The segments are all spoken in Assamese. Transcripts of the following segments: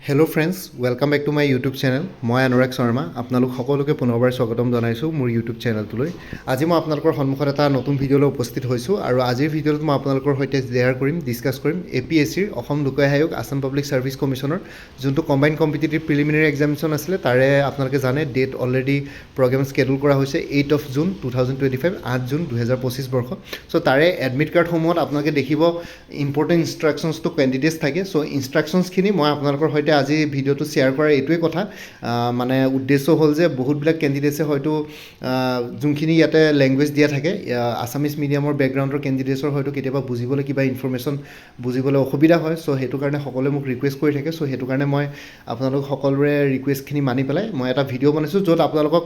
Hello' friends, welcome back to my YouTube channel. মই অনুৰাগ শৰ্মা। আপোনালোক সকলোকে পুনৰবাৰ স্বাগতম জনাইছোঁ মোৰ ইউটিউব চেনেলটোলৈ। আজি মই আপোনালোকৰ সন্মুখত এটা নতুন ভিডিঅ'লৈ উপস্থিত হৈছোঁ আৰু আজিৰ ভিডিঅ'টোত মই আপোনালোকৰ সৈতে শ্বেয়াৰ কৰিম, ডিছকাছ কৰিম APSCৰ অসম লোক আয়োগ আছাম পাব্লিক ছাৰ্ভিচ কমিশ্যনৰ যোনটো কম্বাইন কম্পিটিটিভ প্ৰিলিমিনাৰী এক্সামিনেশ্যন আছিলে, তাৰে আপোনালোকে জানে ডেট অলৰেডি প্ৰগ্ৰেম স্কেডুল কৰা হৈছে 8 জুন 2025, 8 জুন 2025 বৰ্ষ। চ' তাৰে এডমিট কাৰ্ডসমূহত আপোনালোকে দেখিব ইম্পৰ্টেণ্ট ইনষ্ট্ৰাকশ্যনছটো কেণ্ডিডেটছ থাকে। চ' ইনষ্ট্ৰাকশ্যনছখিনি মই আপোনালোকৰ সৈতে আজি ভিডিঅ'টো শ্বেয়াৰ কৰাৰ এইটোৱে কথা, মানে উদ্দেশ্য হ'ল যে বহুতবিলাক কেণ্ডিডেটছে হয়তো যোনখিনি ইয়াতে লেংগুৱেজ দিয়া থাকে, আছামিজ মিডিয়ামৰ বেকগ্ৰাউণ্ডৰ কেণ্ডিডেটছৰ হয়তো কেতিয়াবা বুজিবলৈ কিবা ইনফৰ্মেশ্যন বুজিবলৈ অসুবিধা হয়। চ' সেইটো কাৰণে সকলোৱে মোক ৰিকুৱেষ্ট কৰি থাকে। চ' সেইটো কাৰণে মই আপোনালোক সকলোৰে ৰিকুৱেষ্টখিনি মানি পেলাই মই এটা ভিডিঅ' বনাইছোঁ, য'ত আপোনালোকক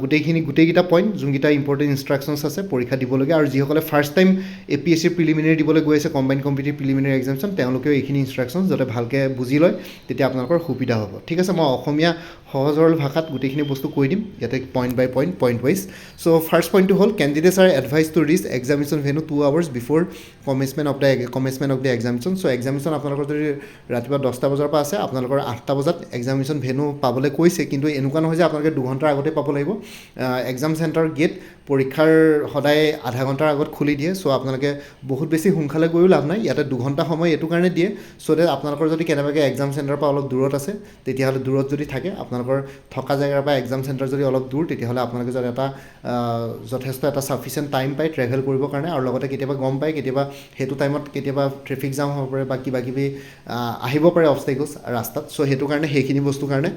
গোটেইকেইটা পইণ্ট, যোনকেইটা ইম্পৰ্টেণ্ট ইনষ্ট্ৰাকশ্যনছ আছে পৰীক্ষা দিবলগীয়া, আৰু যিসকলে ফাৰ্ষ্ট টাইম APSC প্ৰিলিমিনাৰী দিবলৈ গৈ আছে কম্বাইন কম্পিটিটিভ প্ৰিলিমিনাৰী এক্সামিনেশ্যন, তেওঁলোকেও এইখিনি ইনষ্ট্ৰাকশ্যনছ যাতে ভালকৈ বুজি লয়, তেতিয়া আপোনালোকৰ সুবিধা হ'ব। ঠিক আছে, মই অসমীয়া সহজ সৰল ভাষাত গোটেইখিনি বস্তু কৈ দিম ইয়াতে point by point, point wise. So' first পইণ্টটো হ'ল candidates are advised to reach examination venue 2 hours before commencement of the examination. So' examination আপোনালোকৰ যদি ৰাতিপুৱা 10টা বজাৰ পৰা আছে, আপোনালোকৰ 8টা বজাত এক্সামিনেশ্যন ভেনু পাবলৈ কৈছে, কিন্তু এনেকুৱা নহয় যে আপোনালোকে 2 ঘণ্টাৰ আগতে পাব লাগিব। এক্সাম চেণ্টাৰ গেট পৰীক্ষাৰ সদায় আধা ঘণ্টাৰ আগত খুলি দিয়ে। চ' আপোনালোকে বহুত বেছি সোনকালে গৈও লাভ নাই, ইয়াতে 2 ঘণ্টা সময় এইটো কাৰণে দিয়ে চ' ডেট আপোনালোকৰ যদি কেনেবাকৈ এক্সাম চেণ্টাৰৰ পৰা অলপ দূৰত আছে, তেতিয়াহ'লে দূৰত যদি থাকে, আপোনালোকৰ থকা জেগাৰ পৰা এক্সাম চেণ্টাৰ যদি অলপ দূৰ, তেতিয়াহ'লে আপোনালোকে যদি যথেষ্ট এটা ছাফিচিয়েণ্ট টাইম পায় ট্ৰেভেল কৰিবৰ কাৰণে, আৰু লগতে কেতিয়াবা গম পায় কেতিয়াবা সেইটো টাইমত কেতিয়াবা ট্ৰেফিক জাম হ'ব পাৰে বা কিবা কিবি আহিব পাৰে অবষ্টেকলছ ৰাস্তাত। চ' সেইটো কাৰণে সেইখিনি বস্তুৰ কাৰণে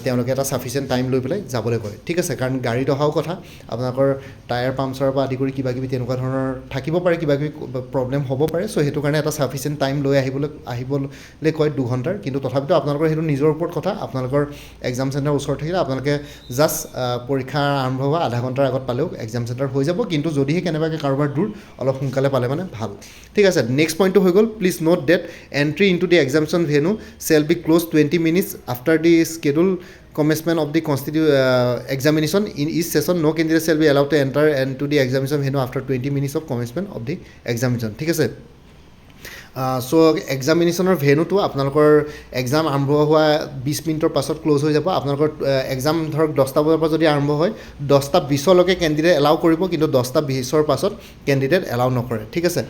তেওঁলোকে এটা ছাফিচিয়েণ্ট টাইম লৈ পেলাই যাবলৈ কয়। ঠিক আছে, কাৰণ গাড়ীত অহাও কথা, আপোনালোকৰ টায়াৰ পামচাৰৰ পৰা আদি কৰি কিবা কিবি তেনেকুৱা ধৰণৰ থাকিব পাৰে, কিবা কিবি প্ৰব্লেম হ'ব পাৰে। চ' সেইটো কাৰণে এটা ছাফিচিয়েণ্ট টাইম লৈ আহিবলৈ কয় 2 ঘণ্টাৰ। কিন্তু তথাপিতো আপোনালোকৰ সেইটো নিজৰ ওপৰত কথা, আপোনালোকৰ এক্সাম চেণ্টাৰ ওচৰত থাকিলে আপোনালোকে জাষ্ট পৰীক্ষা আৰম্ভ হোৱা আধা ঘণ্টাৰ আগত পালেও এক্সাম চেণ্টাৰ হৈ যাব। কিন্তু যদিহে কেনেবাকৈ কাৰোবাৰ দূৰ, অলপ সোনকালে পালে মানে ভাল। ঠিক আছে, নেক্সট পইণ্টটো হৈ গ'ল, please note that entry into the examination venue shall be closed 20 minutes after the schedule commencement of the examination. In each session, no candidate shall be allowed to enter into the examination venue after 20 minutes of commencement of the examination. ঠিক আছে, চ' এক্সামিনেশ্যনৰ ভেনুটো আপোনালোকৰ এক্সাম আৰম্ভ হোৱা 20 মিনিটৰ পাছত ক্ল'জ হৈ যাব। আপোনালোকৰ এক্সাম ধৰক 10টা বজাৰ পৰা যদি আৰম্ভ হয়, 10:20লৈকে কেণ্ডিডেট এলাউ কৰিব, কিন্তু 10:20ৰ পাছত কেণ্ডিডেট এলাউ নকৰে। ঠিক আছে,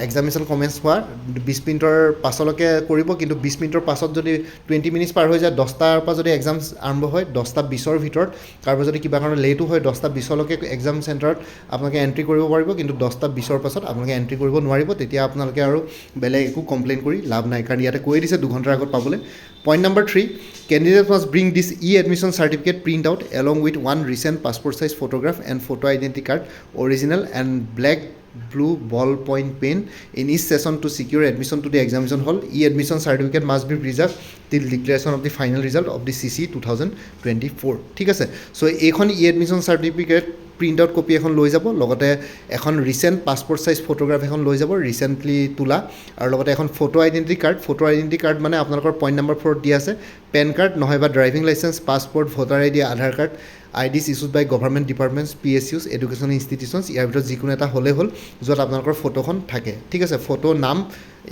এক্সামিনেশ্যন কমেঞ্চ হোৱাৰ 20 মিনিটৰ পাছলৈকে কৰিব, কিন্তু 20 মিনিটৰ পাছত যদি 20 minutes পাৰ হৈ যায়, 10টাৰ পৰা যদি এক্সাম আৰম্ভ হয়, 10:20ৰ ভিতৰত কাৰোবাৰ যদি কিবা কাৰণে লেটো হয়, 10:20লৈকে এক্সাম চেণ্টাৰত আপোনালোকে এণ্ট্ৰি কৰিব পাৰিব, কিন্তু 10:20ৰ পাছত আপোনালোকে এণ্ট্ৰি কৰিব নোৱাৰিব। তেতিয়া আপোনালোকে আৰু বেলেগ একো কমপ্লেইন কৰি লাভ নাই, কাৰণ ইয়াতে কৈ দিছে 2 ঘণ্টাৰ আগত পাবলৈ। Point number 3, candidate must bring this admission certificate print out along with 1 recent passport size photograph and photo identity card original and black blue ballpoint pen in each session to secure admission to the examination hall. E-admission certificate must be preserved till declaration of the final result of the CC 2024. ঠিক আছে, চ' এইখন E-admission certificate print out copy এখন লৈ যাব, লগতে এখন ৰিচেণ্ট পাছপৰ্ট চাইজ ফটোগ্ৰাফ এখন লৈ যাব, ৰিচেণ্টলি তোলা, আৰু লগতে এখন ফটো আইডেণ্টি কাৰ্ড মানে আপোনালোকৰ পইণ্ট নম্বৰ 4 দিয়া আছে, পেন কাৰ্ড নহয় বা driving licence, passport, voter ID, Aadhaar card, IDs issued by government departments, PSUs, education institutions, ইয়াৰ ভিতৰত যিকোনো এটা হ'লেই হ'ল য'ত আপোনালোকৰ ফটোখন থাকে। ঠিক আছে, ফটো, নাম,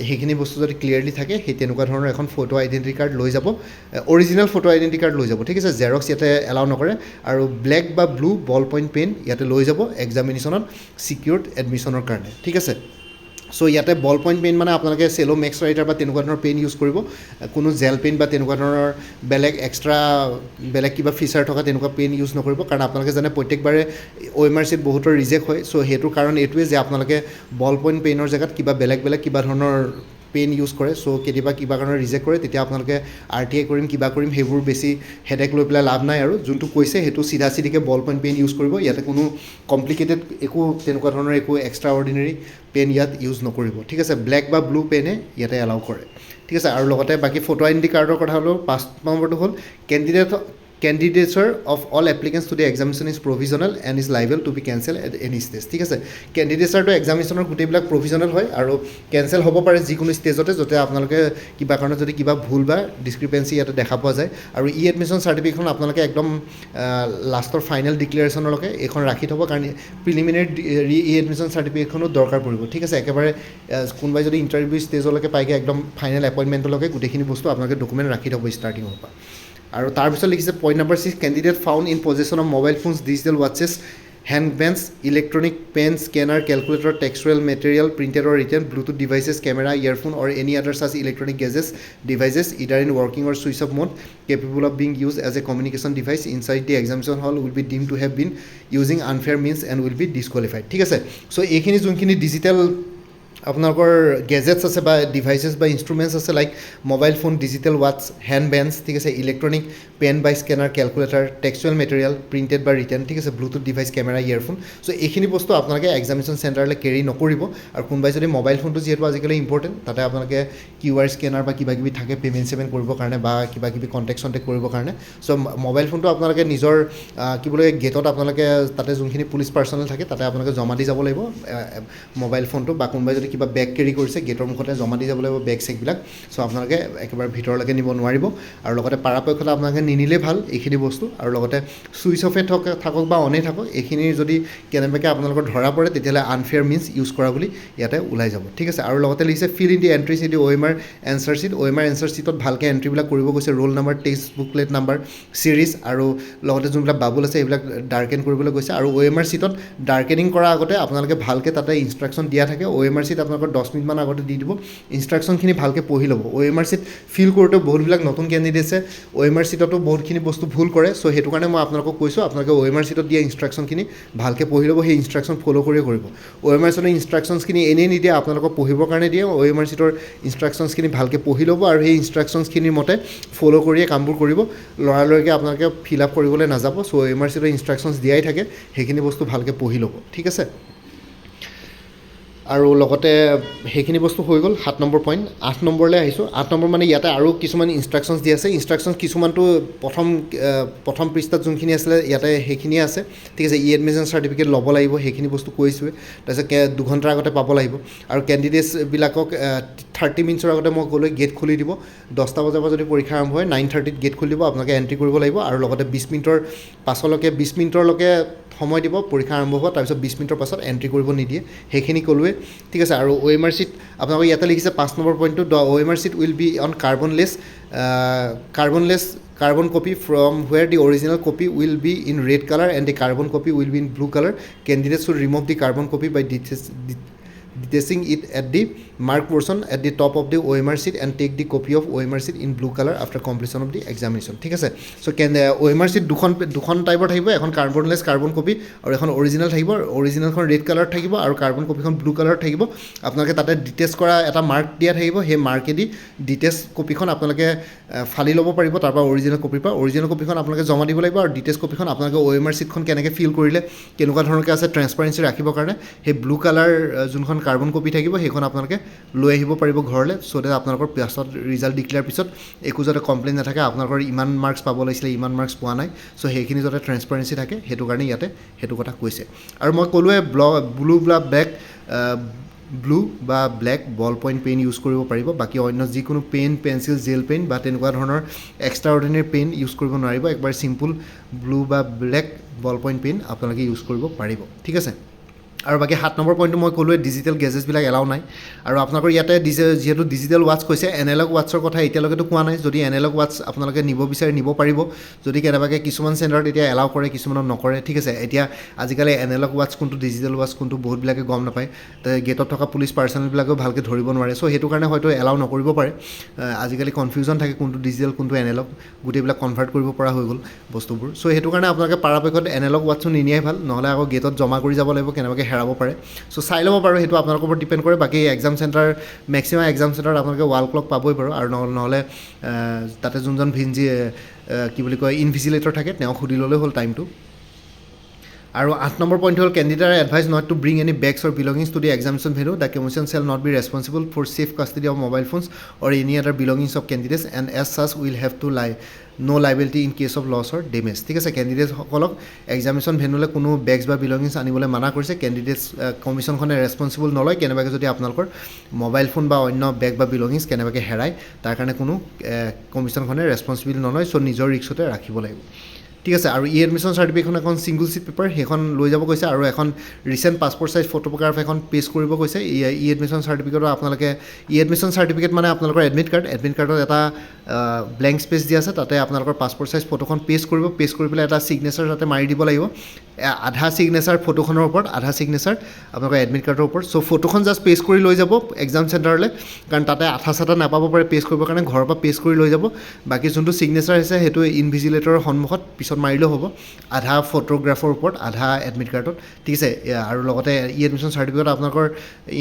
সেইখিনি বস্তু যদি ক্লিয়াৰলি থাকে, সেই তেনেকুৱা ধৰণৰ এখন ফটো আইডেণ্টি কাৰ্ড লৈ যাব, অৰিজিনেল ফটো আইডেণ্টি কাৰ্ড লৈ যাব। ঠিক আছে, জেৰক্স ইয়াতে এলাউ নকৰে, আৰু ব্লেক বা ব্লু বল পইণ্ট পেন ইয়াতে লৈ যাব এক্সামিনেশ্যনত ছিকিউৰ্ড এডমিশ্যনৰ কাৰণে। ঠিক আছে, চ' ইয়াতে বল পইণ্ট পেন মানে আপোনালোকে চেলো মেক্স ৰাইটাৰ বা তেনেকুৱা ধৰণৰ পেন ইউজ কৰিব, কোনো জেল পেন বা তেনেকুৱা ধৰণৰ বেলেগ কিবা ফিচাৰ থকা তেনেকুৱা পেন ইউজ নকৰিব, কাৰণ আপোনালোকে জানে প্ৰত্যেকবাৰে OMR চিট বহুতৰ ৰিজেক্ট হয়। চ' সেইটো কাৰণ এইটোৱে যে আপোনালোকে বল পইণ্ট পেনৰ জেগাত কিবা বেলেগ কিবা ধৰণৰ পেন ইউজ কৰে। চ' কেতিয়াবা কিবা কাৰণে ৰিজেক্ট কৰে, তেতিয়া আপোনালোকে RTI কৰিম, কিবা কৰিম, সেইবোৰ বেছি হেডেক লৈ পেলাই লাভ নাই, আৰু যোনটো কৈছে সেইটো চিধাকে বল পইণ্ট পেন ইউজ কৰিব। ইয়াতে কোনো কমপ্লিকেটেড একো তেনেকুৱা ধৰণৰ একো এক্সট্ৰা অৰ্ডিনেৰী পেন ইয়াত ইউজ নকৰিব। ঠিক আছে, ব্লেক বা ব্লু পেনে ইয়াতে এলাউ কৰে। ঠিক আছে, আৰু লগতে বাকী ফটো আইডেণ্টি কাৰ্ডৰ কথা হ'লেও 5 নম্বৰটো হ'ল কেণ্ডিডেটছৰ of all applicants to the examination is provisional and is liable to be cancel at any stage ঠিক আছে কেণ্ডিডেটছৰটো এক্সামিনেশ্যনৰ গোটেইবিলাক প্ৰভিজনেল হয় আৰু কেঞ্চেল হ'ব পাৰে যিকোনো ষ্টেজতে য'তে আপোনালোকে কিবা কাৰণত যদি কিবা ভুল বা ডিছক্ৰিপেঞ্চি ইয়াতে দেখা পোৱা যায় আৰু ই এডমিশ্যন চাৰ্টিফিকেটখন আপোনালোকে একদম লাষ্টৰ ফাইনেল ডিক্লেৰেশ্যনলৈকে এইখন ৰাখি থ'ব কাৰণ প্ৰিলিমিনেৰী ই এডমিশ্যন চাৰ্টিফিকেটখনো দৰকাৰ পৰিব ঠিক আছে একেবাৰে কোনোবাই যদি ইণ্টাৰভিউ ষ্টেজলৈকে পাইগৈ একদম ফাইনেল এপইণ্টমেণ্টলৈকে গোটেইখিনি বস্তু আপোনালোকে ডকুমেণ্ট ৰাখি থ'ব ষ্টাৰ্টিঙৰ পৰা আৰু তাৰপিছত লিখিছে point number 6 candidate found in পজেশ্যন of mobile ফোনছ digital ৱাটছেছ হেণ্ডবেণ্ডছ electronic PAN scanner calculator টেক্সচুৱেল material printed or written Bluetooth devices camera earphone or any আদাৰ ছাচ electronic গেজেছ devices ইডাৰ in working or switch off mode capable of being use as a communication device inside the examination hall will be ডিম to have been using unfair means and will be ডিছকুৱালিফাইড ঠিক আছে চ' এইখিনি যোনখিনি ডিজিটেল আপোনালোকৰ গেজেটছ আছে বা ডিভাইচেছ বা ইনষ্ট্ৰুমেণ্টছ আছে লাইক মোবাইল ফোন ডিজিটেল ৱাটছ হেণ্ডবেণ্ডছ ঠিক আছে ইলেক্ট্ৰনিক পেন বা স্কেনাৰ কেলকুলেটাৰ টেক্সচুৱেল মেটেৰিয়েল প্ৰিণ্টেড বা ৰিটেন ঠিক আছে ব্লুটুথ ডিভাইচ কেমেৰা ইয়েৰফোন চ' এইখিনি বস্তু আপোনালোকে এক্সামিনেশ্যন চেণ্টাৰলৈ কেৰি নকৰিব আৰু কোনোবাই যদি মোবাইল ফোনটো যিহেতু আজিকালি ইম্পৰ্টেণ্ট তাতে আপোনালোকে QR স্কেনাৰ বা কিবা কিবি থাকে পে'মেণ্ট চেমেণ্ট কৰিবৰ কাৰণে বা কিবা কিবি কণ্টেক্ট চণ্টেক্ট কৰিবৰ কাৰণে চ' মোবাইল ফোনটো আপোনালোকে নিজৰ কি বোলে গেটত আপোনালোকে তাতে যোনখিনি পুলিচ পাৰ্চনেল থাকে তাতে আপোনালোকে জমা দি যাব লাগিব মোবাইল ফোনটো বা কোনোবাই যদি কিবা বেগ কেৰি কৰিছে গেটৰ মুখতে জমা দি যাব লাগিব বেগ চেগবিলাক চ' আপোনালোকে একেবাৰে ভিতৰলৈকে নিব নোৱাৰিব আৰু লগতে পৰাপক্ষত আপোনালোকে নিনিলে ভাল এইখিনি বস্তু আৰু লগতে ছুইচ অফে থাকক বা অনেই থাকক এইখিনি যদি কেনেবাকৈ আপোনালোকৰ ধৰা পৰে তেতিয়াহ'লে আনফেয়াৰ মিনছ ইউজ কৰা বুলি ইয়াতে ওলাই যাব ঠিক আছে আৰু লগতে লিখিছে fill in the entries in the OMR answer sheet OMR answer শ্বীটত ভালকৈ এণ্ট্ৰিবিলাক কৰিব গৈছে roll number text booklet number series আৰু লগতে যোনবিলাক বাবুল আছে এইবিলাক ডাৰ্কেন কৰিবলৈ গৈছে আৰু OMR শ্বীটত ডাৰ্কেনিং কৰাৰ আগতে আপোনালোকে ভালকৈ তাতে ইনষ্ট্ৰাকশ্যন দিয়া থাকে OMR শ্বীট আপোনালোকৰ 10 মিনিটমান আগতে দি দিব ইনষ্ট্ৰাকশ্যনখিনি ভালকৈ পঢ়ি ল'ব OMR শ্বীট ফিল কৰোঁতে বহুতবিলাক নতুন কেণ্ডিডেটছে OMR শ্বীটতো বহুতখিনি বস্তু ভুল কৰে চ' সেইটো কাৰণে মই আপোনালোকক কৈছোঁ আপোনালোকে OMR শ্বীটত দিয়া ইনষ্ট্ৰাকশ্যনখিনি ভালকৈ পঢ়ি ল'ব সেই ইনষ্ট্ৰাকশ্যন ফ'ল' কৰিয়ে কৰিব OMR শ্বীটৰ ইনষ্ট্ৰাকশ্যনখিনি এনেই নিদিয়ে আপোনালোকক পঢ়িবৰ কাৰণে দিয়ে OMR শ্বীটৰ ইনষ্ট্ৰাকশ্যনখিনি ভালকৈ পঢ়ি ল'ব আৰু সেই ইনষ্ট্ৰাকশ্যনখিনিৰ মতে ফ'ল' কৰিয়ে কামবোৰ কৰিব লৰালৰিকৈ আপোনালোকে ফিল আপ কৰিবলৈ নাযাব চ' OMR শ্বীটৰ ইনষ্ট্ৰাকশ্যনছ দিয়াই থাকে সেইখিনি বস্তু ভালকৈ পঢ়ি ল'ব ঠিক আছে আৰু লগতে সেইখিনি বস্তু হৈ গ'ল 7 নম্বৰ পইণ্ট 8 নম্বৰলৈ আহিছোঁ 8 নম্বৰ মানে ইয়াতে আৰু কিছুমান ইনষ্ট্ৰাকশ্যনছ দিয়া আছে ইনষ্ট্ৰাকশ্যনছ কিছুমানটো প্ৰথম পৃষ্ঠাত যোনখিনি আছিলে ইয়াতে সেইখিনিয়ে আছে ঠিক আছে ই এডমিশ্যন চাৰ্টিফিকেট ল'ব লাগিব সেইখিনি বস্তু কৈছোঁৱে তাৰপিছত 2 ঘণ্টাৰ আগতে পাব লাগিব আৰু কেণ্ডিডেটছবিলাকক 30 মিনিটছৰ আগতে মই ক'লোঁ গেট খুলি দিব 10টা বজাৰ পৰা যদি পৰীক্ষা আৰম্ভ হয় 9:30ত গেট খুলি দিব আপোনালোকে এণ্ট্ৰি কৰিব লাগিব আৰু লগতে 20 মিনিটৰ পাছলৈকে 20 মিনিটৰলৈকে সময় দিব পৰীক্ষা আৰম্ভ হ'ব তাৰপিছত 20 মিনিটৰ পাছত এণ্ট্ৰি কৰিব নিদিয়ে সেইখিনি ক'লোৱে ঠিক আছে আৰু OMR শ্বীট আপোনালোকে ইয়াতে লিখিছে 5 নম্বৰ পইণ্টটো the OMR sheet will be on carbon copy from where the original copy will be in red color and the carbon copy will be in blue color candidates should remove the carbon copy by detaching it at the mark portion at the top of the OMR sheet and take the copy of OMR sheet in blue color after completion of the examination ঠিক আছে চ' OMR sheet দুখন টাইপৰ থাকিব এখন কাৰ্বনলেছ কাৰ্বন কপি আৰু এখন অৰিজিনেল থাকিব অৰিজিনেলখন ৰেড কালাৰত থাকিব আৰু কাৰ্বন কপিখন ব্লু কালাৰত থাকিব আপোনালোকে তাতে ডিটেচ কৰা এটা মাৰ্ক দিয়া থাকিব সেই মাৰ্কেদি ডিটেচ কপিখন আপোনালোকে ফালি ল'ব পাৰিব তাৰপৰা অৰিজিনেল কপিৰ পৰা অৰিজিনেল কপিখন আপোনালোকে জমা দিব লাগিব আৰু ডিটেচ কপিখন আপোনালোকে OMR sheetখন কেনেকৈ ফিল কৰিলে কেনেকুৱা ধৰণকৈ আছে ট্ৰেন্সপাৰেঞ্চি ৰাখিবৰ কাৰণে সেই ব্লু কালাৰ যোনখন কাৰ্বন কপি থাকিব সেইখন আপোনালোকে লৈ আহিব পাৰিব ঘৰলৈ চ' ডেট আপোনালোকৰ পাছত ৰিজাল্ট ডিক্লেয়াৰ পিছত একো যাতে কমপ্লেইন নাথাকে আপোনালোকৰ ইমান মাৰ্কছ পাব লাগিছিলে ইমান মাৰ্কছ পোৱা নাই চ' সেইখিনি যাতে ট্ৰেন্সপাৰেঞ্চি থাকে সেইটো কাৰণে ইয়াতে সেইটো কথা কৈছে আৰু মই ক'লোৱে ব্লু বা ব্লেক বল পইণ্ট পেইন ইউজ কৰিব পাৰিব বাকী অন্য যিকোনো পেইন পেঞ্চিল জেল পেইন বা তেনেকুৱা ধৰণৰ এক্সট্ৰা অৰ্ডিনেৰী পেইন ইউজ কৰিব নোৱাৰিব একবাৰ চিম্পুল ব্লু বা ব্লেক বল পইণ্ট পেইন আপোনালোকে ইউজ কৰিব পাৰিব ঠিক আছে আৰু বাকী 7 নম্বৰ পইণ্টটো মই ক'লোৱে ডিজিটেল গেজেছবিলাক এলাও নাই আৰু আপোনালোকৰ ইয়াতে যিহেতু ডিজিটেল ৱাটছ কৈছে এনালগ ৱাটছৰ কথা এতিয়ালৈকেতো কোৱা নাই যদি এনালগ ৱাটছ আপোনালোকে নিব বিচাৰে নিব পাৰিব যদি কেনেবাকৈ কিছুমান চেণ্টাৰত এতিয়া এলাও কৰে কিছুমানত নকৰে ঠিক আছে এতিয়া আজিকালি এনালগ ৱাটছ কোনটো ডিজিটেল ৱাটছ কোনটো বহুতবিলাকে গম নাপায় গেটত থকা পুলিচ পাৰ্চনেলবিলাকেও ভালকৈ ধৰিব নোৱাৰে চ' সেইটো কাৰণে হয়তো এলাও নকৰিব পাৰে আজিকালি কনফিউজন থাকে কোনটো ডিজিটেল কোনটো এনালগ গোটেইবিলাক কনভাৰ্ট কৰিব পৰা হৈ গ'ল বস্তুবোৰ চ' সেইটো কাৰণে আপোনালোকে পৰাপক্ষত এনালগ ৱাটছো নিনিয়াই ভাল নহ'লে আকৌ গেটত জমা কৰি যাব লাগিব কেনেবাকৈ হেৰাব পাৰে চ' চাই ল'ব পাৰোঁ সেইটো আপোনালোকৰ ওপৰত ডিপেণ্ড কৰে বাকী এক্সাম চেণ্টাৰ মেক্সিমাম এক্সাম চেণ্টাৰত আপোনালোকে ৱাল ক্লক পাবই পাৰোঁ আৰু নহ'লে তাতে যোনজন কি বুলি কয় ইনভিজিলেটৰ থাকে তেওঁক সুধি ল'লেই হ'ল টাইমটো আৰু 8 নম্বৰ পইণ্ট হ'ল candidate are advised not to bring any bags or belongings to the examination venue the commission shall not be responsible for safe custody of mobile phones or any other belongings of candidates and as such will have to no liability in case of loss or damage ঠিক আছে কেণ্ডিডেটসকলক এক্সামিনেশ্যন ভেন্যুলৈ কোনো বেগছ বা বিলংগিংছ আনিবলৈ মানা কৰিছে কেণ্ডিডেটছ কমিশ্যনখনে ৰেছপন্সিবল নলয় কেনেবাকৈ যদি আপোনালোকৰ মোবাইল ফোন বা অন্য বেগ বা বিলংগিংছ কেনেবাকৈ হেৰায় তাৰ কাৰণে কোনো কমিশ্যনখনে ৰেছপন্সিবল নলয় চ' নিজৰ ৰিক্সতে ৰাখিব লাগিব ঠিক আছে আৰু ই এডমিশ্যন চাৰ্টিফিকেটখন এখন ছিংগল চিট পেপাৰ সেইখন লৈ যাব কৈছে আৰু এখন ৰিচেণ্ট পাছপৰ্ট চাইজ ফটোগ্ৰাফ এখন পেষ্ট কৰিব কৈছে ই এডমিশ্যন চাৰ্টিফিকেটৰ আপোনালোকে ই এডমিশ্যন চাৰ্টিফিকেট মানে আপোনালোকৰ এডমিট কাৰ্ডত এটা ব্লেংক স্পেচ দিয়া আছে তাতে আপোনালোকৰ পাছপৰ্ট চাইজ ফটোখন পেষ্ট কৰি পেলাই এটা ছিগনেচাৰ তাতে মাৰি দিব লাগিব আধা ছিগনেচাৰ ফটোখনৰ ওপৰত আধা ছিগনেচাৰ আপোনালোকৰ এডমিট কাৰ্ডৰ ওপৰত চ' ফটোখন জাষ্ট পেষ্ট কৰি লৈ যাব এক্সাম চেণ্টাৰলৈ কাৰণ তাতে আঠা চাঠা নাপাব পাৰে পেষ্ট কৰিবৰ কাৰণে ঘৰৰ পৰা পেষ্ট কৰি লৈ যাব বাকী যোনটো ছিগনেচাৰ আছে সেইটো ইনভিজিলেটৰৰ সন্মুখত পিছত মাৰিলেও হ'ব আধা ফটোগ্ৰাফৰ ওপৰত আধা এডমিট কাৰ্ডত ঠিক আছে আৰু লগতে ই এডমিশ্যন চাৰ্টিফিকেট আপোনালোকৰ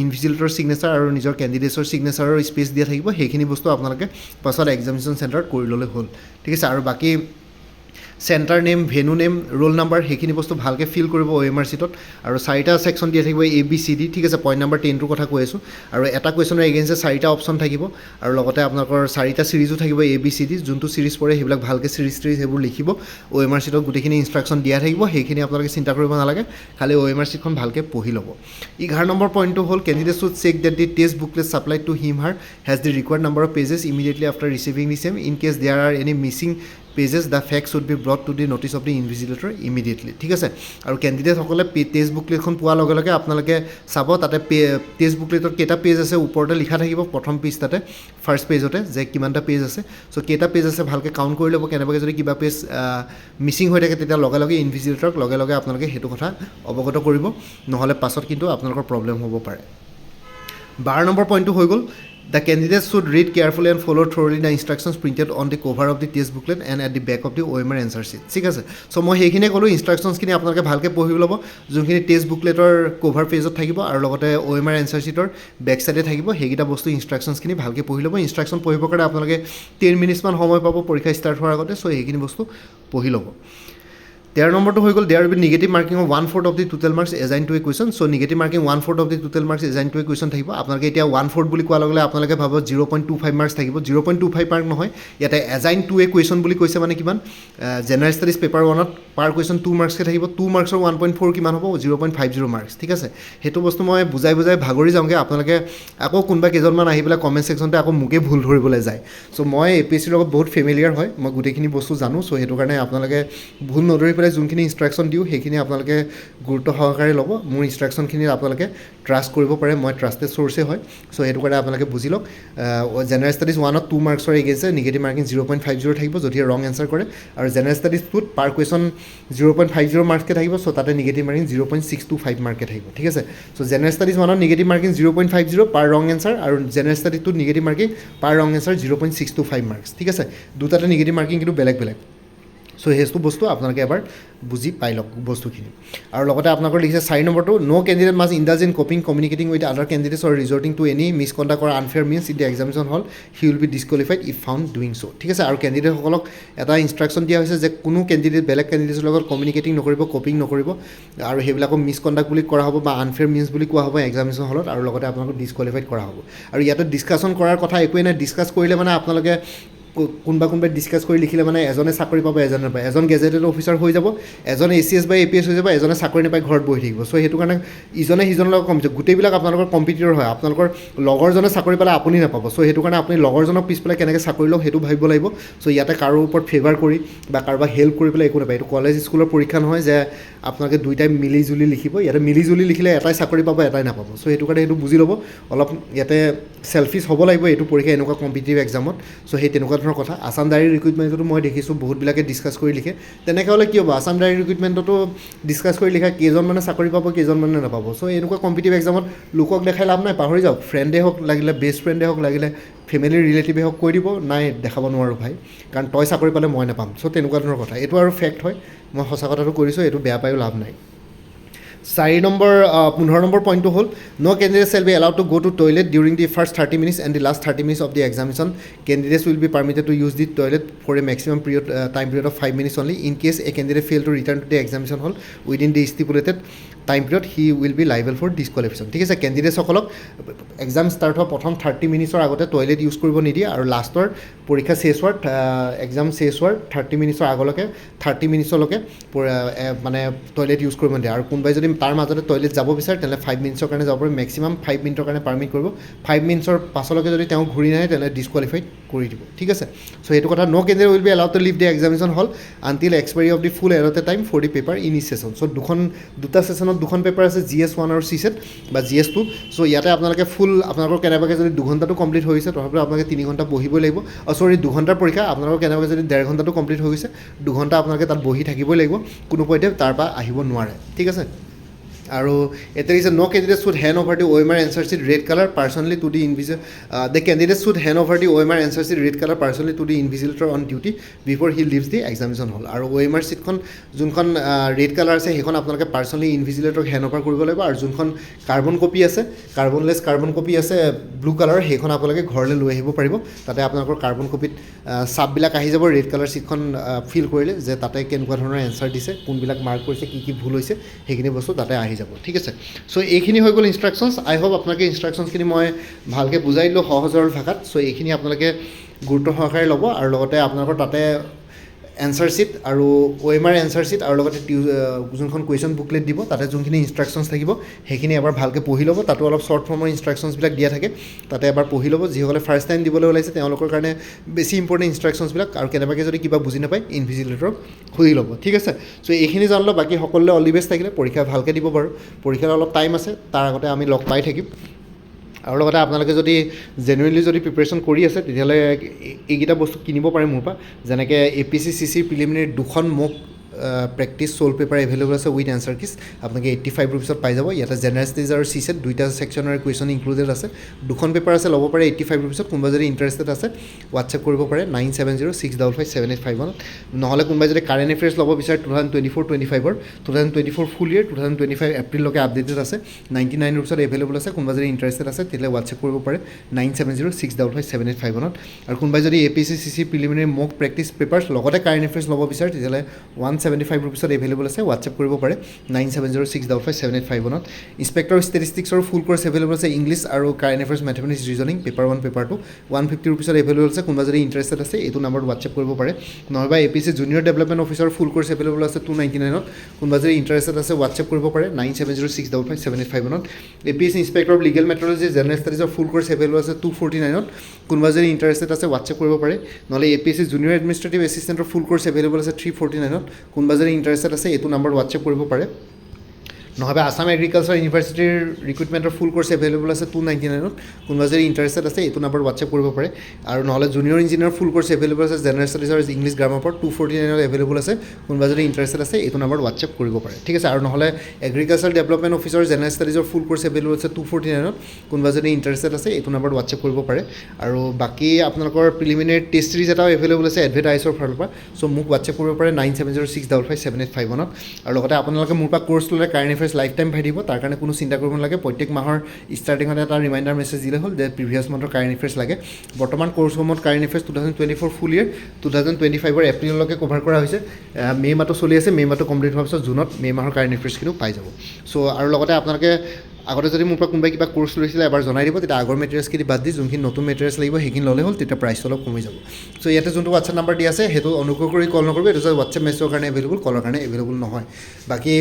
ইনভিজিলেটৰ ছিগনেচাৰ আৰু নিজৰ কেণ্ডিডেটছৰ ছিগনেচাৰৰ স্পেচ দিয়া থাকিব সেইখিনি বস্তু আপোনালোকে পাছত এক্সামিনেশ্যন চেণ্টাৰত কৰি ল'লে হ'ল ঠিক আছে আৰু বাকী centre name venue name roll number সেইখিনি বস্তু ভালকৈ ফিল কৰিব OMR চিটত আৰু 4টা ছেকশ্যন দিয়া থাকিব ABCD ঠিক আছে পইণ্ট নম্বৰ 10টোৰ কথা কৈ আছোঁ আৰু এটা কুৱেশ্যনৰ এগেইনষ্টে 4টা অপশ্যন থাকিব আৰু লগতে আপোনালোকৰ 4টা ছিৰিজো থাকিব ABCD যোনটো ছিৰিজ পৰে সেইবিলাক ভালকৈ ছিৰিজ সেইবোৰ লিখিব OMR চিটত গোটেইখিনি ইনষ্ট্ৰাকশ্যন দিয়া থাকিব সেইখিনি আপোনালোকে চিন্তা কৰিব নালাগে খালি OMR চিটখন ভালকৈ পঢ়ি ল'ব 11 নম্বৰ পইণ্টটো হ'ল candidate should check that the test booklet supplied to him her has the required number of pages immediately after receiving the same in case there are any missing pages the fact should be brought to the notice of the invigilator immediately ঠিক আছে আৰু কেণ্ডিডেটসকলে টেষ্ট বুকলেটখন পোৱাৰ লগে লগে আপোনালোকে চাব তাতে টেষ্ট বুকলেটত কেইটা পেজ আছে ওপৰতে লিখা থাকিব প্ৰথম পেজ তাতে ফাৰ্ষ্ট পেজতে যে কিমানটা পেজ আছে চ' কেইটা পেজ আছে ভালকৈ কাউণ্ট কৰি ল'ব কেনেবাকৈ যদি কিবা পেজ মিচিং হৈ থাকে তেতিয়া লগে লগে ইনভিজিলেটৰক লগে লগে আপোনালোকে সেইটো কথা অৱগত কৰিব নহ'লে পাছত কিন্তু আপোনালোকৰ প্ৰব্লেম হ'ব পাৰে 12 নম্বৰ পইণ্টটো হৈ গ'ল The candidates should read carefully and follow thoroughly the instructions printed on the cover of the test booklet and at the back of the OMR answer sheet. ঠিক আছে চ' মই সেইখিনিয়ে ক'লোঁ ইনষ্ট্ৰাকশ্যনছখিনি আপোনালোকে ভালকৈ পঢ়ি ল'ব যোনখিনি টেষ্ট বুকলেটৰ কভাৰ পেজত থাকিব আৰু লগতে OMR এনচাৰ শ্বীটৰ বেক চাইডে থাকিব সেইকেইটা বস্তু ইনষ্ট্ৰাকশ্যনছখিনি ভালকৈ পঢ়ি ল'ব ইনষ্ট্ৰাকশ্যন পঢ়িবৰ কাৰণে আপোনালোকে 10 মিনিটছমান সময় পাব পৰীক্ষা ষ্টাৰ্ট হোৱাৰ আগতে চ' সেইখিনি বস্তু পঢ়ি ল'ব 13 নম্বৰটো হৈ গ'ল there will be negative marking of 1/4 of the total marks assign to a question so' negative marking 1/4 of the total marks assign to a question থাকিব আপোনালোকে এতিয়া 1/4 বুলি কোৱাৰ লগে লগে আপোনালোকে ভাবক 0.25 মাৰ্কছ থাকিব 0.25 মাৰ্ক নহয় ইয়াতে এজাইন টু এ কুৱেশ্যন বুলি কৈছে মানে কিমান জেনেৰেল ষ্টাডিজ পেপাৰ 1ত পাৰ কুৱেশ্যন 2 মাৰ্কছকৈ থাকিব 2 মাৰ্কছৰ 1.4 কিমান হ'ব 0.50 মাৰ্কছ ঠিক আছে সেইটো বস্তু মই বুজাই ভাগৰি যাওঁগৈ আপোনালোকে আকৌ কোনোবা কেইজনমান আহি পেলাই কমেণ্ট ছেকশ্যনতে আকৌ মোকে ভুল ধৰিবলৈ যায় চ' মই APSCৰ লগত বহুত ফেমিলিয়াৰ হয় মই গোটেইখিনি বস্তু জানো চ' সেইটো কাৰণে আপোনালোকে ভুল নধৰি পেলাই যোনখিনি ইনষ্ট্ৰাকশ্যন দিওঁ সেইখিনি আপোনালোকে গুৰুত্ব সহকাৰে ল'ব মোৰ ইনষ্ট্ৰাকশ্যনখিনি আপোনালোকে ট্ৰাষ্ট কৰিব পাৰে মই ট্ৰাষ্টেড চ'ৰ্চে হয় চ' সেইটো কাৰণে আপোনালোকে বুজি লওক জেনেৰেল ষ্টাডিজ 1ত 2 মাৰ্কছৰ এগেইনষ্টে নিগেটিভ মাৰ্কিং 0.50 থাকিব যদি ৰং এনচাৰ কৰে আৰু জেনেৰেল ষ্টাডিজ 2ত পাৰ কুৱেশ্যন 0.50 মাৰ্কছকৈ থাকিব চ' তাতে নিগেটিভ মাৰ্কিং 0.625 মাৰ্ককৈ থাকিব ঠিক আছে চ' জেনেৰেল ষ্টাডিজ 1ত নিগেটিভ মাৰ্কিং 0.50 পাৰ ৰং এনচাৰ আৰু জেনেৰেল ষ্টাডিজ 2ত নিগেটিভ মাৰ্কিং পাৰ ৰং এনচাৰ 0.625 মাৰ্কছ ঠিক আছে দুটাতে নিগেটিভ মাৰ্কিং কিন্তু বেলেগ চ' সেইটো বস্তু আপোনালোকে এবাৰ বুজি পাই লওক বস্তুখিনি আৰু লগতে আপোনালোকৰ লিখিছে 4 নম্বৰটো no' candidate must indulge in copying communicating with other candidates or resorting to any misconduct or unfair means in the examination hall he will be disqualified if found doing so' ঠিক আছে আৰু কেণ্ডিডেটসকলক এটা ইনষ্ট্ৰাকশ্যন দিয়া হৈছে যে কোনো কেণ্ডিডেট বেলেগ কেণ্ডিডেটৰ লগত কমিউনিকেটিং নকৰিব কপিং নকৰিব আৰু সেইবিলাকক মিছকণ্ডাক্ট বুলি কৰা হ'ব বা আনফেয়াৰ মিনছ বুলি কোৱা হ'ব এক্সামিনেশ্যন হলত আৰু লগতে আপোনালোকক ডিছকুৱালিফাইড কৰা হ'ব আৰু ইয়াতে ডিছকাশ্যন কৰাৰ কথা একোৱেই নাই ডিছকাছ কৰিলে মানে আপোনালোকে কোনোবাই ডিছকাছ কৰি লিখিলে মানে এজনে চাকৰি পাব এজনে নাপায় এজন গেজেটেড অফিচাৰ হৈ যাব এজনে ACS বা APS হৈ যাব এজনে চাকৰি নাপায় ঘৰত বহি থাকিব চ' সেইটো কাৰণে ইজনে সিজনৰ লগত কম্পিটিটৰ গোটেইবিলাক আপোনালোকৰ কম্পিটিটৰ হয় আপোনালোকৰ লগৰজনে চাকৰি পালে আপুনি নাপাব চ' সেইটো কাৰণে আপুনি লগৰজনক পিছ পেলাই কেনেকৈ চাকৰি লওক সেইটো ভাবিব লাগিব চ' ইয়াতে কাৰো ওপৰত ফেভাৰ কৰি বা কাৰোবাক হেল্প কৰি পেলাই একো নাপায় এইটো কলেজ স্কুলৰ পৰীক্ষা নহয় যে আপোনালোকে দুইটাই মিলিজুলি লিখিব ইয়াতে মিলিজুলি লিখিলে এটাই চাকৰি পাব এটাই নাপাব চ' সেইটো কাৰণে সেইটো বুজি ল'ব অলপ ইয়াতে চেল্ফিছ হ'ব লাগিব এইটো পৰীক্ষা এনেকুৱা কম্পিটিটিভ এক্সামত চ' সেই তেনেকুৱা ধৰণৰ কথা আছাম ডায়েৰী ৰিক্ৰুইটমেণ্টতো মই দেখিছোঁ বহুতবিলাকে ডিছকাছ কৰি লিখে তেনেকৈ হ'লে কি হ'ব আছাম ডায়েৰী ৰিক্ৰুইটমেণ্টতো ডিছকাছ কৰি লিখা কেইজন মানে চাকৰি পাব কেইজন মানে নাপাব চ' এনেকুৱা কম্পিটিটিভ এক্সামত লোকক দেখাই লাভ নাই পাহৰি যাওক ফ্ৰেণ্ডে হওক লাগিলে বেষ্ট ফ্ৰেণ্ডে হওক লাগিলে ফেমিলিৰ ৰিলেটিভে হওক কৈ দিব নাই দেখাব নোৱাৰোঁ ভাই কাৰণ তই চাকৰি পালে মই নাপাম চ' তেনেকুৱা ধৰণৰ কথা এইটো আৰু ফেক্ট হয় মই সঁচা কথাটো কৰিছোঁ এইটো বেয়া পায়ো লাভ নাই 4 নম্বৰ 15 নম্বৰ পইণ্টটো হ'ল no candidate shall be allowed to go to toilet during the first 30 minutes and the last 30 minutes of the examination candidates will be permitted to use the toilet for a maximum time period of 5 minutes only in case a candidate fail to return to the examination hall within the stipulated time period he will be liable for disqualification ঠিক আছে কেণ্ডিডেটসকলক এক্সাম ষ্টাৰ্ট হোৱা প্ৰথম 30 মিনিটছৰ আগতে টয়লেট ইউজ কৰিব নিদিয়ে আৰু লাষ্টৰ পৰীক্ষা শেষ হোৱাৰ এক্সাম শেষ হোৱাৰ 30 মিনিটছৰ আগলৈকে 30 মিনিটছলৈকে মানে টয়লেট ইউজ কৰিব নিদিয়ে আৰু কোনোবাই যদি তাৰ মাজতে টয়লেট যাব বিচাৰে তেনেহ'লে 5 মিনিটছৰ কাৰণে যাব পাৰে মেক্সিমাম 5 মিনিটৰ কাৰণে পাৰ্মিট কৰিব 5 মিনিটছৰ পাছলৈকে যদি তেওঁ ঘূৰি নাহে তেনেহ'লে ডিছকুৱালিফাইড কৰি দিব ঠিক আছে চ' এইটো কথা no candidate will be allowed to leave the examination hall until expiry of the full allotted time for the paper in each session চ' দুটা ছেশ্যনত দুখন পেপাৰ আছে GS1 আৰু CSET বা GS2 চ' ইয়াতে আপোনালোকে ফুল আপোনালোকৰ কেনেবাকৈ যদি 2 ঘণ্টাটো কমপ্লিট হৈ গৈছে তথাপিও আপোনালোকে 3 ঘণ্টা বহিবই লাগিব চৰি 2 ঘণ্টাৰ পৰীক্ষা আপোনালোকৰ কেনেবাকৈ যদি 1.5 ঘণ্টাটো কমপ্লিট হৈ গৈছে 2 ঘণ্টা আপোনালোকে তাত বহি থাকিবই লাগিব কোনো পইণ্টে তাৰ পৰা আহিব নোৱাৰে ঠিক আছে আৰু এতিয়া দিছে no candidate should hand over the OMR answer sheet red colour personally to the the candidate should hand over the OMR answer sheet red colour personally to the invigilator on duty before he leaves the examination hall আৰু OMR চিটখন যোনখন ৰেড কালাৰ আছে সেইখন আপোনালোকে পাৰ্চনেলি ইনভিজিলেটৰক হেণ্ড অভাৰ কৰিব লাগিব আৰু যোনখন কাৰ্বন কপি আছে কাৰ্বন কপি আছে ব্লু কালাৰ সেইখন আপোনালোকে ঘৰলৈ লৈ আহিব পাৰিব তাতে আপোনালোকৰ কাৰ্বন কপিত চাববিলাক আহি যাব ৰেড কালাৰ চিটখন ফিল কৰিলে যে তাতে কেনেকুৱা ধৰণৰ এনচাৰ দিছে কোনবিলাক মাৰ্ক কৰিছে কি ভুল হৈছে সেইখিনি বস্তু তাতে আহি যাব ঠিক আছে চ' এইখিনি হৈ গ'ল ইনষ্ট্ৰাকশ্যনছ আই হোপ আপোনালোকে ইনষ্ট্ৰাকশ্যনছখিনি মই ভালকৈ বুজাই দিলোঁ সহজ সৰল ভাষাত চ' এইখিনি আপোনালোকে গুৰুত্ব সহকাৰে ল'ব আৰু লগতে আপোনালোকৰ তাতে এনচাৰ চিট আৰু OMR এনচাৰ চিট আৰু লগতে যোনখন কুৱেশ্যন বুকলেট দিব তাতে যোনখিনি ইনষ্ট্ৰাকশ্যনছ থাকিব সেইখিনি এবাৰ ভালকৈ পঢ়ি ল'ব তাতো অলপ শ্বৰ্ট ফৰ্মৰ ইনষ্ট্ৰাকশ্যনছবিলাক দিয়া থাকে তাতে এবাৰ পঢ়ি ল'ব যিসকলে ফাৰ্ষ্ট টাইম দিবলৈ ওলাইছে তেওঁলোকৰ কাৰণে বেছি ইম্পৰ্টেণ্ট ইনষ্ট্ৰাকশ্যনছবিলাক আৰু কেনেবাকৈ যদি কিবা বুজি নাপায় ইনভিজিলেটৰক সুধি ল'ব ঠিক আছে চ' এইখিনি জানিলোঁ বাকী সকলোৱে অল দি বেষ্ট থাকিলে পৰীক্ষা ভালকৈ দিব বাৰু পৰীক্ষাৰ অলপ টাইম আছে তাৰ আগতে আমি লগ পাই থাকিম আৰু লগতে আপোনালোকে যদি জেনুৱেনলি যদি প্ৰিপেৰেশ্যন কৰি আছে তেতিয়াহ'লে এইকেইটা বস্তু কিনিব পাৰে মোৰ পৰা যেনেকৈ APC CC প্ৰিলিমিনেৰী 2খন মোক প্ৰেক্টিছ চ'ল পেপাৰ এভেইলেবল আছে উইথ এনচাৰ কিছ আপোনালোকে 85 ৰুপিছত পাই যাব ইয়াতে জেনেৰেল ষ্টেজ আৰু CSET দুইটা ছেকশ্যনৰ কুৱেশ্যন ইনক্লুডেড আছে 2খন পেপাৰ আছে ল'ব পাৰে 85 ৰুপিছত কোনোবা যদি ইণ্টাৰেষ্টেড আছে হোৱাটছএপ কৰিব পাৰে 9706557851 নহ'লে কোনোবাই যদি কাৰেণ্ট এফেয়াৰ্ছ ল'ব বিচাৰে 2024-25ৰ 2024 ফুল ইয়েৰ 2025 এপ্ৰিললৈকে আপডেটেড আছে 99 ৰুপিছত এভেইলেবল আছে কোনোবা যদি ইণ্টাৰেষ্টেড আছে তেতিয়াহ'লে হোৱাটছএপ কৰিব পাৰে 9706557851 আৰু কোনোবাই যদি APC CC প্ৰিলিমিনেৰী মক প্ৰেক্টিছ পেপাৰ্ছ লগতে কাৰেণ্ট এফেয়াৰ্ছ ল'ব বিচাৰে তেতিয়াহ'লে 175 ৰুপিছত এভেইলেবল আছে হোৱাটছএপ কৰিব পাৰে 9706557851 ইনস্পেক্টৰ ষ্টেটিষ্টিক্সৰ ফুল কোৰ্ছ এভেইলেবল আছে ইংলিছ আৰু current affairs mathematics reasoning paper 1 paper 2 150 ৰুপিছত এভেইলেবল আছে কোনোবা যদি ইণ্টাৰেষ্টেড আছে এইটো নাম্বাৰত হোৱাটছএপ কৰিব পাৰে নহ'বা APC জুনিয়ৰ ডেভেলপমেণ্ট অফিচাৰ ফুল কোৰ্ছ এভেইলেবল আছে 299ত কোনোবা যদি ইণ্টাৰেষ্টেড আছে হোৱাটছএপ কৰিব পাৰে 9706557851 APC inspector of legal methodology general ষ্টাডিজৰ ফুল কোৰ্ছ এভেইলেবল আছে 249ত কোনোবা যদি ইণ্টাৰেষ্টেড আছে হোৱাটছএপ কৰিব পাৰে নহ'লে APC জুনিয়ৰ এডমিনিষ্ট্ৰেটিভ এছিষ্টেণ্টৰ ফুল কোৰ্ছ এভেইলেবল আছে 349ত কোনোবা যদি ইণ্টাৰেষ্টেড আছে এইটো নাম্বাৰত হোৱাটছএপ কৰিব পাৰে নহ'বা আসাম এগ্ৰিকালচাৰ ইউনিভাৰ্চিটিৰ ৰিক্ৰুইটমেণ্টৰ ফুল কোৰ্ছ এভেইলেবল আছে 299ত কোনোবা যদি ইণ্টাৰেষ্টেড আছে এইটো নাম্বাৰত হোৱাটছএপ কৰিব পাৰে আৰু নহ'লে জুনিয়ৰ ইঞ্জিনিয়াৰ ফুল কোৰ্ছ এভেইলেবল আছে জেনেৰেল ষ্টাডিজ আৰু ইংলিছ গ্ৰামাৰ পৰা 249ত এভেইলেবল আছে কোনোবা যদি ইণ্টাৰেষ্টেড আছে এইটো নাম্বাৰত হোৱাটছএপ কৰিব পাৰে ঠিক আছে আৰু নহ'লে এগ্ৰিকালচাৰ ডেভেলপমেণ্ট অফিচাৰ জেনেৰেল ষ্টাডিজৰ ফুল কোৰ্ছ এভেইলেবল আছে 249ত কোনোবা যদি ইণ্টাৰেষ্টেড আছে এইটো নাম্বাৰত হোৱাটছএপ কৰিব পাৰে আৰু বাকী আপোনালোকৰ প্ৰিলিমিনেৰী টেষ্ট ছিৰিজ এটাও এভেইলেবল আছে এডভাৰটাইজৰ ফালৰ পৰা চ' মোক হোৱাটছএপ কৰিব পাৰে 9706557851 আৰু লগতে আপোনালোকে মোৰ পৰা কোৰ্ছ ল'লে কাৰেণ্ট এফেয়াৰ্ছ লাইফ টাইম পাই দিব তাৰ কাৰণে কোনো চিন্তা কৰিব নালাগে প্ৰত্যেক মাহৰ ষ্টাৰ্টিঙত এটা ৰিমাইণ্ডাৰ মেছেজ দিলে হ'ল যে প্ৰিভিয়াছ মান্থৰ কাৰেণ্ট এফেয়াৰ্ছ লাগে বৰ্তমান কোৰ্ছসমূহত কাৰেণ্ট এফেয়াৰ্ছ 2024 ফুল ইয়েৰ 2025ৰ এপ্ৰিললৈকে কভাৰ কৰা হৈছে মে' মাহটো চলি আছে মে' মাহটো কমপ্লিট হোৱাৰ পিছত জুনত মে' মাহৰ কাৰেণ্ট এফেয়াৰ্ছখিনিও পাই যাব চ' আৰু লগতে আপোনালোকে আগতে যদি মোৰ পৰা কোনোবাই কিবা কোৰ্ছ লৈছিলে এবাৰ জনাই দিব তেতিয়া আগৰ মেটেৰিয়েলছখিনি বাদ দি যোনখিনি নতুন মেটেৰিয়েলছ লাগিব সেইখিনি ল'লে হ'ল তেতিয়া প্ৰাইচটো অলপ কমি যাব চ' ইয়াতে যোনটো হোৱাটছএপ নাম্বাৰ দি আছে সেইটো অনুগ্ৰহ কৰি কল নকৰিব এইটো হোৱাটছএপ মেছেজৰ কাৰণে এভেইলেবল কলৰ কাৰণে এভেইলেবল নহয় বাকী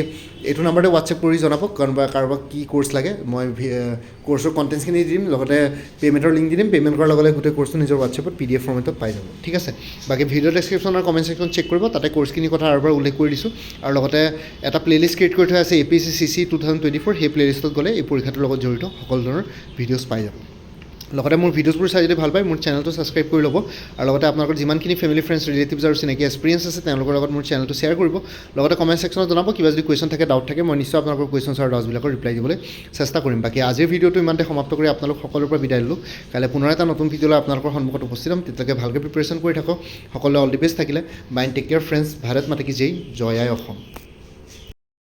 এইটো নাম্বাৰতে হোৱাটছএপ কৰি জনাব কাৰোবাক কি কোৰ্ছ লাগে মই কোৰ্ছৰ কণ্টেণ্টছখিনি দি দিম লগতে পে'মেণ্টৰ লিংক দি দিম পে'মেণ্ট কৰাৰ লগে লগে গোটেই কোৰ্ছটো নিজৰ হোৱাটছএপত PDF ফৰ্মেটত পাই যাব ঠিক আছে বাকী ভিডিঅ' ডেছক্ৰিপশ্যন আৰু কমেণ্ট ছেকশ্যন চেক কৰিব তাতে কোৰ্ছখিনিৰ কথা আৰু এবাৰ উল্লেখ কৰি দিছোঁ আৰু লগতে এটা প্লে'লিষ্ট ক্ৰিয়েট কৰি থোৱা আছে APC CC 2024 সেই প্লে'লিষ্টত গ'লে এই পৰীক্ষাটোৰ লগত জড়িত সকলো ধৰণৰ ভিডিঅ'ছ পাই যাব লগতে মোৰ ভিডিঅ'ছবোৰ চাই যদি ভাল পায় মোৰ চেনেলটো ছাবস্ক্ৰাইব কৰি ল'ব আৰু লগতে আপোনালোকৰ যিমানখিনি ফেমিলি ফ্ৰেণ্ডছ ৰিলেটিভছ আৰু চিনাকি এক্সপিৰিয়েঞ্চ আছে তেওঁলোকৰ লগত মোৰ চেনেলটো শ্বেয়াৰ কৰিব লগতে কমেণ্ট ছেকশ্যনত জনাব কিবা যদি কুৱেশ্যন থাকে ডাউট থাকে মই নিশ্চয় আপোনালোকৰ কুৱেশ্যনছ আৰু ডাউটছবিলাকৰ ৰিপ্লাই দিবলৈ চেষ্টা কৰিম বাকী আজিৰ ভিডিঅ'টো ইমানতে সমাপ্ত কৰি আপোনালোক সকলোৰে পৰা বিদায় ল'লোঁ কাইলৈ পুনৰ এটা নতুন ভিডিঅ'লৈ আপোনালোকৰ সন্মুখত উপস্থিত হ'ম তেতিয়ালৈকে ভালকৈ প্ৰিপেৰেশ্যন কৰি থাকক সকলোৱে অল দি বেষ্ট থাকিলে bye take care friends Bharat মাতা কি জয় জয় আই অসম